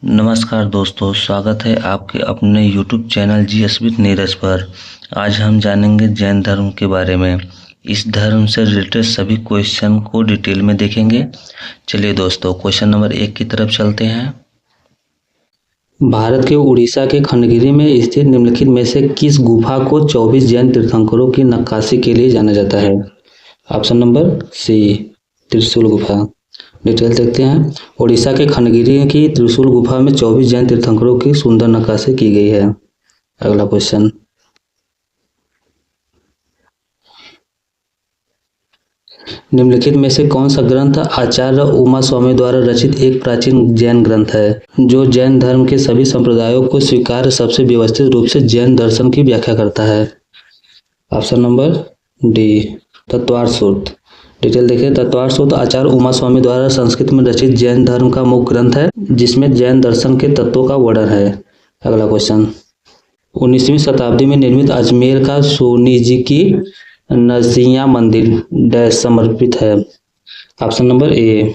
नमस्कार दोस्तों, स्वागत है आपके अपने YouTube channel GS with Neeraj पर। आज हम जानेंगे जैन धर्म के बारे में। इस धर्म से रिलेटेड सभी क्वेश्चन को डिटेल में देखेंगे। चलिए दोस्तों, क्वेश्चन नंबर 1 की तरफ चलते हैं। भारत के उड़ीसा के खंडगिरी में स्थित निम्नलिखित में से किस गुफा को 24 जैन तीर्थंकरों की नक्काशी के लिए जाना जाता है? ऑप्शन नंबर सी, त्रिशूल गुफा। डिटेल देखते हैं। उड़ीसा के खंडगिरी की त्रिशूल गुफा में 24 जैन तीर्थंकरों की सुंदर नक्काशी की गई है। अगला क्वेश्चन, निम्नलिखित में से कौन सा ग्रंथ आचार्य उमा स्वामी द्वारा रचित एक प्राचीन जैन ग्रंथ है, जो जैन धर्म के सभी संप्रदायों को स्वीकार्य सबसे व्यवस्थित रूप से जैन दर्शन की व्याख्या करता है? ऑप्शन नंबर डी, तत्वार्थ सूत्र। डिटेल देखिए। तत्वार्थ सूत्र आचार्य उमा स्वामी द्वारा संस्कृत में रचित जैन धर्म का मुख्य ग्रंथ है, जिसमें जैन दर्शन के तत्वों का वर्णन है। अगला क्वेश्चन, 19वीं शताब्दी में निर्मित अजमेर का सोनी जी की नरसिंहा मंदिर डैश समर्पित है? ऑप्शन नंबर ए,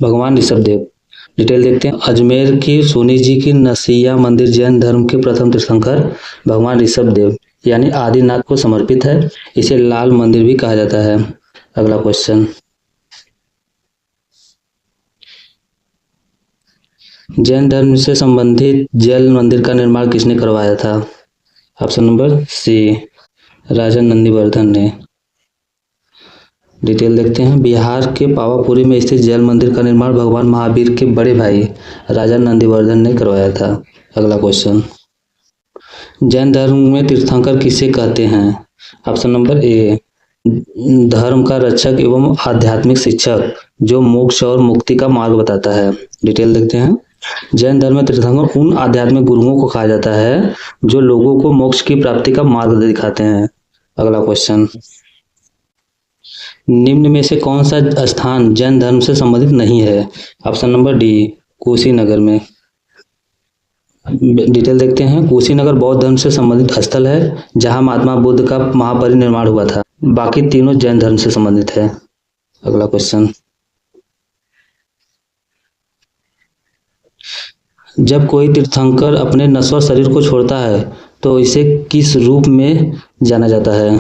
भगवान ऋषभदेव। डिटेल देखते हैं। अजमेर की सोनी जी की नरसिंहा मंदिर जैन धर्म के प्रथम तीर्थंकर भगवान ऋषभदेव यानी आदिनाथ को समर्पित है। इसे लाल मंदिर भी कहा जाता है। अगला क्वेश्चन, जैन धर्म से संबंधित जैन मंदिर का निर्माण किसने करवाया था? ऑप्शन नंबर सी, राजा नंदीवर्धन ने। डिटेल देखते हैं। बिहार के पावापुरी में स्थित जैन मंदिर का निर्माण भगवान महावीर के बड़े भाई राजा नंदीवर्धन ने करवाया था। अगला क्वेश्चन, जैन धर्म में तीर्थंकर किसे कहते हैं? ऑप्शन नंबर ए, धर्म का रक्षक एवं आध्यात्मिक शिक्षक, जो मोक्ष और मुक्ति का मार्ग बताता है। डिटेल देखते हैं। जैन धर्म में तीर्थंकर उन आध्यात्मिक गुरुओं को कहा जाता है जो लोगों को मोक्ष की प्राप्ति का मार्ग दिखाते हैं। अगला क्वेश्चन, निम्न में से कौन सा स्थान जैन धर्म से संबंधित नहीं है? ऑप्शन नंबर डी, कुशीनगर में। डिटेल देखते हैं। कुशीनगर बौद्ध धर्म से संबंधित स्थल है, जहां महात्मा बुद्ध का महापरिनिर्वाण हुआ था। बाकी तीनों जैन धर्म से संबंधित है। अगला क्वेश्चन, जब कोई तीर्थंकर अपने नश्वर शरीर को छोड़ता है तो इसे किस रूप में जाना जाता है?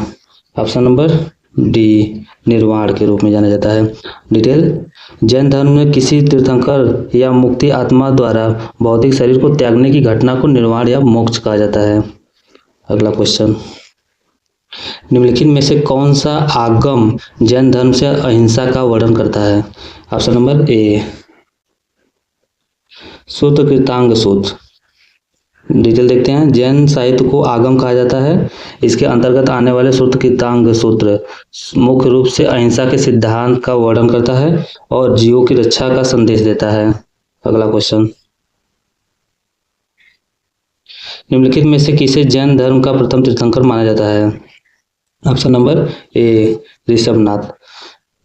ऑप्शन नंबर डी, निर्वाण के रूप में जाना जाता है। डिटेल, जैन धर्म में किसी तीर्थंकर या मुक्ति आत्मा द्वारा भौतिक शरीर को त्यागने की घटना को निर्वाण या मोक्ष कहा जाता है। अगला क्वेश्चन, निम्नलिखित में से कौन सा आगम जैन धर्म से अहिंसा का वर्णन करता है? ऑप्शन नंबर ए, सूत्र कृतांग सूत्र। डिटेल देखते हैं। जैन साहित्य को आगम कहा जाता है। इसके अंतर्गत आने वाले सूत्र कृतांग सूत्र मुख्य रूप से अहिंसा के सिद्धांत का वर्णन करता है और जीवों की रक्षा का संदेश देता है। अगला क्वेश्चन, निम्नलिखित में से किसे जैन धर्म का प्रथम तीर्थंकर माना जाता है? Option number A, Rishabhnath.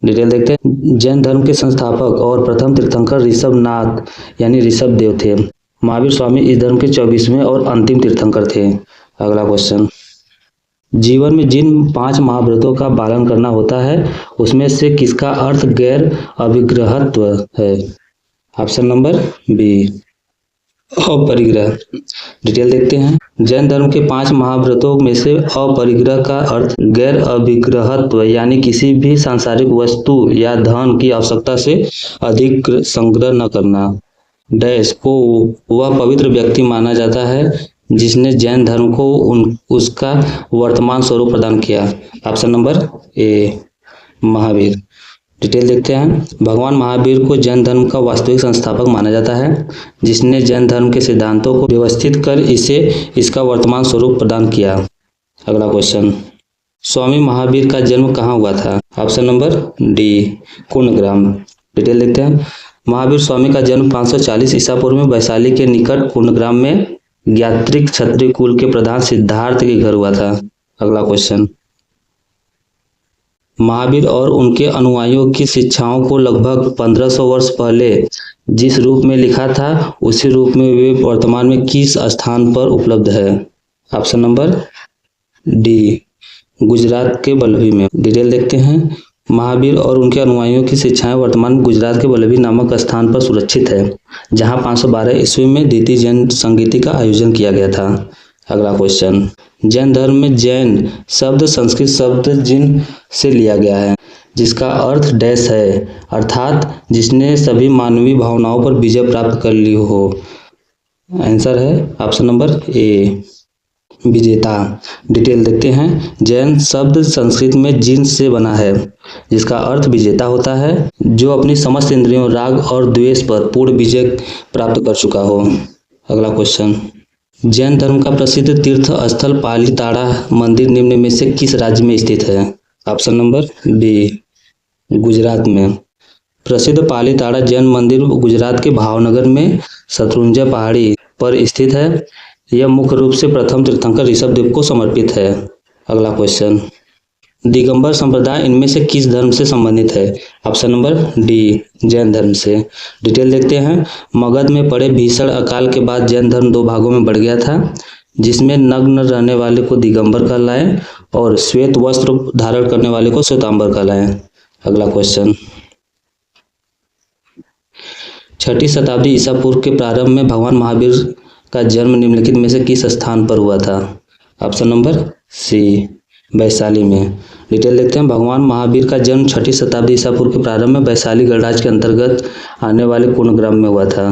Detail देखते हैं। जैन धर्म के संस्थापक और प्रथम तीर्थंकर ऋषभनाथ यानी ऋषभदेव थे। महावीर स्वामी इस धर्म के 24वें और अंतिम तीर्थंकर थे। अगला क्वेश्चन, जीवन में जिन 5 महाव्रतों का पालन करना होता है उसमें से किसका अर्थ गैर अभिग्रहत्व है? ऑप्शन नंबर बी, अपरिग्रह। डिटेल देखते हैं। जैन धर्म के 5 महाव्रतों में से अपरिग्रह का अर्थ गैर अभिग्रहत्व यानी किसी भी सांसारिक वस्तु या धन की आवश्यकता से अधिक संग्रह न करना। डैश को वह पवित्र व्यक्ति माना जाता है जिसने जैन धर्म को उसका वर्तमान स्वरूप प्रदान किया। ऑप्शन नंबर ए, महावीर। डिटेल देखते हैं। भगवान महावीर को जैन धर्म का वास्तविक संस्थापक माना जाता है, जिसने जैन धर्म के सिद्धांतों को व्यवस्थित कर इसे इसका वर्तमान स्वरूप प्रदान किया। अगला क्वेश्चन, स्वामी महावीर का जन्म कहाँ हुआ था? Option number D, Kundagram. Detail देखते हैं। महावीर स्वामी का जन्म 540 ईसा पूर्व में वैशाली के निकट कुंडग्राम में ज्ञात्रिक क्षत्रिय कुल के प्रधान सिद्धार्थ के घर हुआ था। अगला क्वेश्चन, महावीर और उनके अनुयायियों की शिक्षाओं को लगभग 1500 वर्ष पहले जिस रूप में लिखा था उसी रूप में वे वर्तमान में किस स्थान पर उपलब्ध है? ऑप्शन नंबर डी, गुजरात के वल्लभी में। डिटेल देखते हैं। महावीर और उनके अनुयायियों की शिक्षाएं वर्तमान गुजरात के वल्लभी नामक स्थान पर सुरक्षित है, जहां 512 ईस्वी में द्वितीय जैन संगीति का आयोजन किया गया था। अगला क्वेश्चन, जैन धर्म में जैन शब्द संस्कृत शब्द जिन से लिया गया है, जिसका अर्थ डैश है, अर्थात जिसने सभी मानवीय भावनाओं पर विजय प्राप्त कर ली हो। आंसर है ऑप्शन नंबर ए, विजेता। डिटेल देखते हैं। जैन शब्द संस्कृत में जिन से बना है, जिसका अर्थ विजेता होता है, जो अपनी समस्त इंद्रियों, राग और द्वेष पर पूर्ण विजय प्राप्त कर चुका हो। अगला क्वेश्चन, जैन धर्म का प्रसिद्ध तीर्थ स्थल पाली ताड़ा मंदिर निम्न में से किस राज्य में स्थित है? ऑप्शन नंबर बी, गुजरात में। प्रसिद्ध पाली ताड़ा जैन मंदिर गुजरात के भावनगर में शत्रुंजय पहाड़ी पर स्थित है। यह मुख्य रूप से प्रथम तीर्थंकर ऋषभदेव को समर्पित है। अगला क्वेश्चन, दिगंबर संप्रदाय इनमें से किस धर्म से संबंधित है? ऑप्शन नंबर डी, जैन धर्म से। डिटेल देखते हैं। मगध में पड़े भीषण अकाल के बाद जैन धर्म दो भागों में बढ़ गया था, जिसमें नग्न रहने वाले को दिगंबर कहलाए और श्वेत वस्त्र धारण करने वाले को श्वेतांबर कहलाए। अगला क्वेश्चन, 6ठी शताब्दी ईसा पूर्व के प्रारंभ में भगवान महावीर का जन्म निम्नलिखित में से किस स्थान पर हुआ था? ऑप्शन नंबर सी, वैशाली में। डिटेल देखते हैं। भगवान महावीर का जन्म 6ठी शताब्दी ईसा पूर्व के प्रारंभ में वैशाली गणराज्य के अंतर्गत आने वाले कुणग्राम में हुआ था।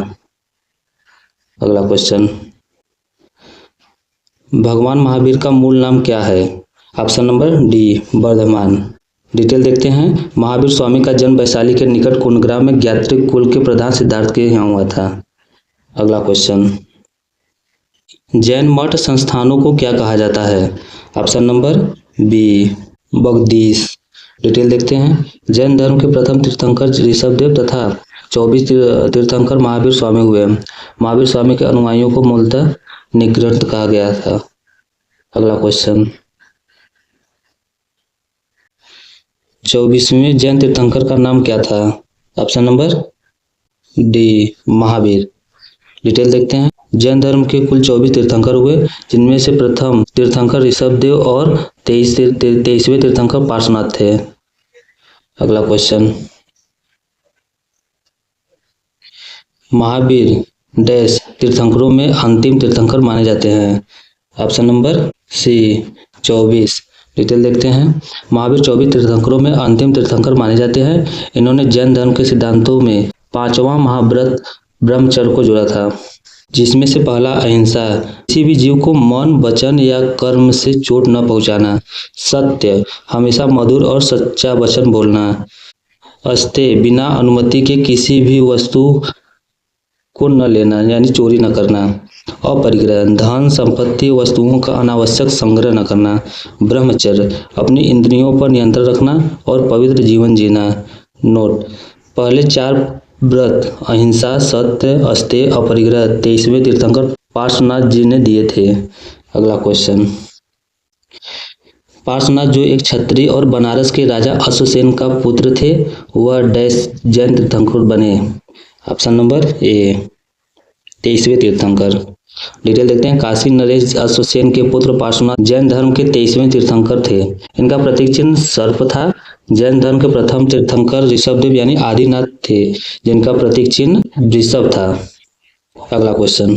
अगला क्वेश्चन, भगवान महावीर का मूल नाम क्या है? Option number D, Vardhaman. Detail देखते हैं। महावीर स्वामी का जन्म वैशाली के निकट कुणग्राम में ज्ञात्रिक कुल के प्रधान सिद्धार्थ के यहाँ हुआ था। अगला क्वेश्चन, जैन मठ संस्थानों को क्या कहा जाता है? ऑप्शन नंबर बी, बगदीश। डिटेल देखते हैं। जैन धर्म के प्रथम तीर्थंकर ऋषभदेव तथा 24 तीर्थंकर महावीर स्वामी हुए। महावीर स्वामी के अनुयायियों को मूलतः निगृहस्थ कहा गया था। अगला क्वेश्चन, 24वें जैन तीर्थंकर का नाम क्या था? Option number D, Mahavir. Detail देखते हैं। जैन धर्म के कुल 24 तीर्थंकर हुए, जिनमें से प्रथम तीर्थंकर ऋषभदेव और 23वें तीर्थंकर पार्श्वनाथ थे। अगला क्वेश्चन, महावीर डैश तीर्थंकरों में अंतिम तीर्थंकर माने जाते हैं। ऑप्शन नंबर सी, 24। डिटेल देखते हैं। महावीर 24 तीर्थंकरों में अंतिम तीर्थंकर माने जाते हैं। इन्होंने जैन धर्म के सिद्धांतों में 5वां महाव्रत ब्रह्मचर्य को जोड़ा था, जिसमें से पहला अहिंसा, किसी भी जीव को मन, वचन या कर्म से चोट न पहुंचाना, सत्य, हमेशा मधुर और सच्चा वचन बोलना, अस्तेय, बिना अनुमति के किसी भी वस्तु को न लेना यानी चोरी न करना, अपरिग्रह, धन संपत्ति वस्तुओं का अनावश्यक संग्रह न करना, ब्रह्मचर्य, अपनी इंद्रियों पर नियंत्रण रखना और पवित्र जीवन जीना। नोट, पहले 4 व्रत अहिंसा, सत्य, अस्तेय, अपरिग्रह 23वें तीर्थंकर पार्श्वनाथ जी ने दिए थे। अगला क्वेश्चन, पार्श्वनाथ जो एक क्षत्रिय और बनारस के राजा अश्वसेन का पुत्र थे, वह डैश जैन तीर्थंकर बने। ऑप्शन नंबर ए, 23वें तीर्थंकर। डिटेल देखते हैं। काशी नरेश अश्वसेन के पुत्र पार्श्वनाथ जैन धर्म के 23वें तीर्थंकर थे। इनका प्रतीक चिन्ह सर्प था। जैन धर्म के प्रथम तीर्थंकर ऋषभदेव यानी आदिनाथ थे, जिनका प्रतीक चिन्ह ऋषभ था। अगला क्वेश्चन,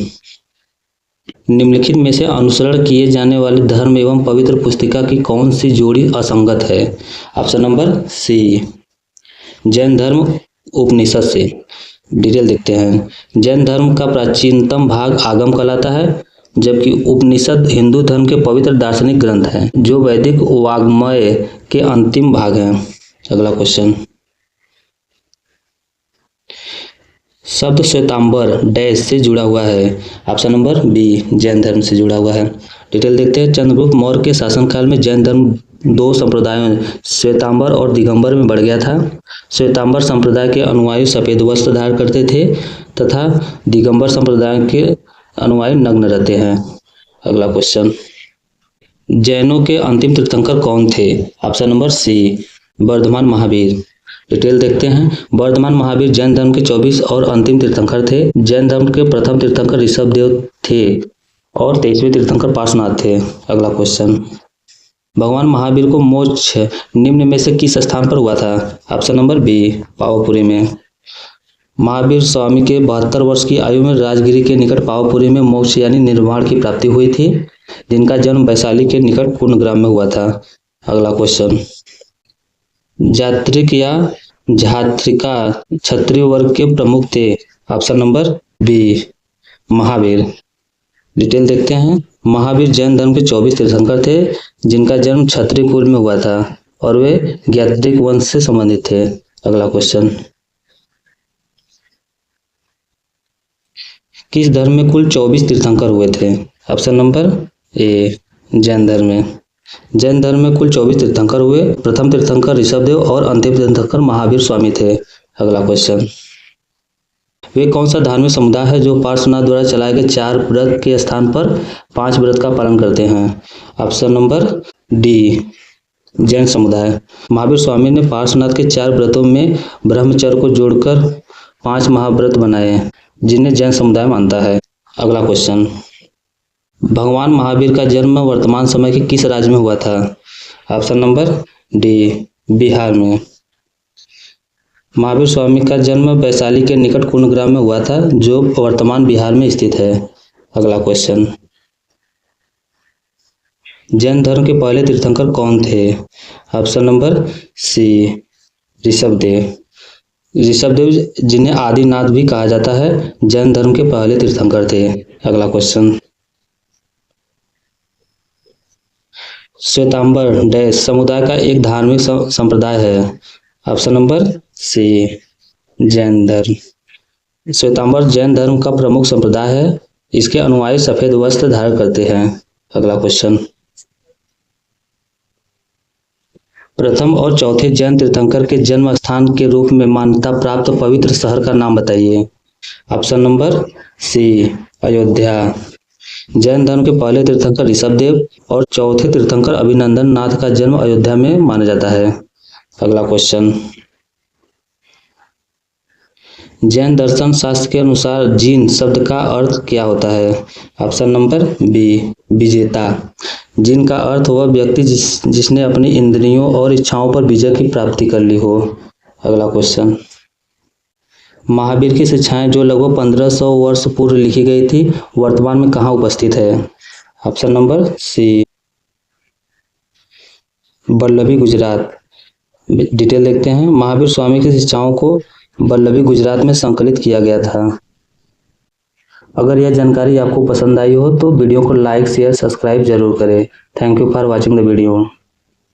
निम्नलिखित में से अनुसरण किए जाने वाले धर्म एवं पवित्र पुस्तिका की कौन सी जोड़ी असंगत है? ऑप्शन नंबर सी, जैन धर्म उपनिषद से। डिटेल देखते हैं। जैन धर्म का प्राचीनतम भाग आगम कहलाता है, जबकि उपनिषद हिंदू धर्म के पवित्र दार्शनिक ग्रंथ हैं, जो वैदिक वाग्मय के अंतिम भाग हैं। अगला क्वेश्चन, शब्द श्वेतांबर डैश से जुड़ा हुआ है। ऑप्शन नंबर बी, जैन धर्म से जुड़ा हुआ है। डिटेल देखते हैं। चंद्रगुप्त मौर्य के शासनकाल में जैन धर्म 2 संप्रदायों श्वेतांबर और दिगंबर में बढ़ गया था। श्वेतांबर संप्रदाय के अनुयायी सफेद वस्त्र धारण करते थे तथा दिगंबर संप्रदाय के अनुयायी नग्न रहते हैं। अगला क्वेश्चन, जैनों के अंतिम तीर्थंकर कौन थे? Option number C, Vardhaman Mahavir. Detail देखते हैं। वर्धमान महावीर जैन धर्म के 24 और अंतिम तीर्थंकर थे। जैन धर्म के प्रथम तीर्थंकर ऋषभदेव थे और 23वें तीर्थंकर पार्श्वनाथ थे। अगला क्वेश्चन, भगवान महावीर को मोक्ष निम्न में से किस स्थान पर हुआ था? ऑप्शन नंबर बी, पावापुरी में। महावीर स्वामी के 72 वर्ष की आयु में राजगिरी के निकट पावापुरी में मोक्ष यानी निर्वाण की प्राप्ति हुई थी, जिनका जन्म वैशाली के निकट पूर्णग्राम में हुआ था। अगला क्वेश्चन, जात्रिक या झात्रिका क्षत्रिय वर्ग के प्रमुख थे? Option number B, Mahavir. Detail देखते हैं। महावीर जैन धर्म के 24 तीर्थंकर थे, जिनका जन्म क्षत्रिय कुल में हुआ था और वे ज्ञात्रिक वंश से संबंधित थे। अगला क्वेश्चन, किस धर्म में कुल 24 तीर्थंकर हुए थे? ऑप्शन नंबर ए, जैन धर्म में। जैन धर्म में कुल 24 तीर्थंकर हुए। प्रथम तीर्थंकर ऋषभदेव और अंतिम तीर्थंकर महावीर स्वामी थे। अगला क्वेश्चन, वे कौन सा धार्मिक समुदाय है जो पार्श्वनाथ द्वारा चलाए गए 4 व्रत के स्थान पर 5 व्रत का पालन करते हैं? ऑप्शन नंबर डी, जैन समुदाय। महावीर स्वामी ने पार्श्वनाथ के 4 व्रतों में ब्रह्मचर्य को जोड़कर 5 महाव्रत बनाए, जिन्हें जैन समुदाय मानता है। अगला क्वेश्चन, भगवान महावीर का जन्म वर्तमान समय के किस राज्य में हुआ था? ऑप्शन नंबर डी, बिहार में। महावीर स्वामी का जन्म वैशाली के निकट पूर्णग्राम में हुआ था, जो वर्तमान बिहार में स्थित है। अगला क्वेश्चन, जैन धर्म के पहले तीर्थंकर कौन थे? Option number C, Rishabhdev. Rishabhdev, जिन्हें आदिनाथ भी कहा जाता है, जैन धर्म के पहले तीर्थंकर थे। अगला क्वेश्चन, श्वेतांबर डैश समुदाय का एक धार्मिक संप्रदाय है? ऑप्शन नंबर सी, जैन धर्म। श्वेतांबर जैन धर्म का प्रमुख संप्रदाय है। इसके अनुयायी सफेद वस्त्र धारण करते हैं। अगला क्वेश्चन, प्रथम और चौथे जैन तीर्थंकर के जन्म स्थान के रूप में मान्यता प्राप्त पवित्र शहर का नाम बताइए। Option number C, Ayodhya. Jain धर्म के पहले तीर्थंकर ऋषभदेव और चौथे तीर्थंकर अभिनंदन नाथ का जन्म अयोध्या में माना जाता है। अगला क्वेश्चन, जैन दर्शन शास्त्र के अनुसार जीन शब्द का अर्थ क्या होता है? ऑप्शन नंबर बी, विजेता। जिन का अर्थ वह व्यक्ति जिसने अपनी इंद्रियों और इच्छाओं पर विजय की प्राप्ति कर ली हो। अगला क्वेश्चन, महावीर की शिक्षाएं जो लगभग 1500 वर्ष पूर्व लिखी गई थी, वर्तमान में कहाँ उपस्थित है? Option number C, Vallabhi, Gujarat. Detail देखते हैं। महावीर स्वामी की शिक्षाओं को वल्लभी, गुजरात में संकलित किया गया था। अगर यह जानकारी आपको पसंद आई हो तो वीडियो को लाइक, शेयर, सब्सक्राइब जरूर करें। Thank you for watching the video.